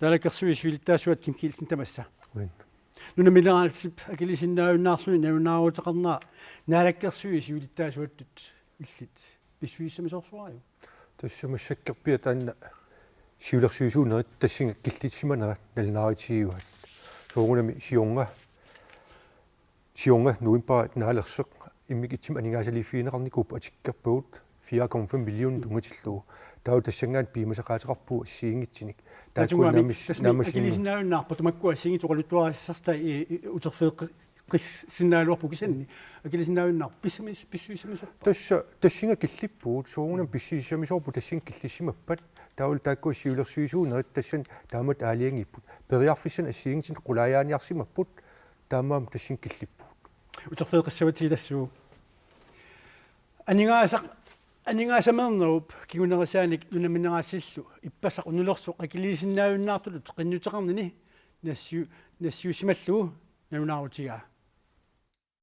Talakkersuis vilitaasuat Kim Kielsen tamassa. Uin. Nuna mineraalsip akilisinnaaunnaarsui naunaaruteqarnaa naalakkersuis vilitaasuattut illit pissuissamisorsuaju. Tassamassakkerpiat anna siulersuisuunerit tassinga killitsimana nalnaaritigiuat. Soorunami sionga nuinpa naalerseq immikitsim aningaasalifiineqarnikup atikkerpuut 4,5 million tungatillugu. Tau tassangaat piimasaqaateqarpu assiingitsinik. Akilisinnaaunnаарpu tumakkua singituqaluttuarissarta uterfeeqqissinnaaluarpu kisanni akilisinnaaunnаар pissuissamisorpa. Tassinga killippuut soorunam pissiissamisorpu tassin killissimappat taul taakku siulersuisuunerit tassan taamat aaliangipput periarfissan assiingitsin qulaajaaniarsimapput taamaam tassin killippuut. Uterfeeqissavatigilassuu Aningaasamaernerup kigunerasaanik nunamineraassillu ippasaq unulersuq akilisinnaaunnаарtulut qinnuteqarnini nassiusimallugu naunaaruutigaa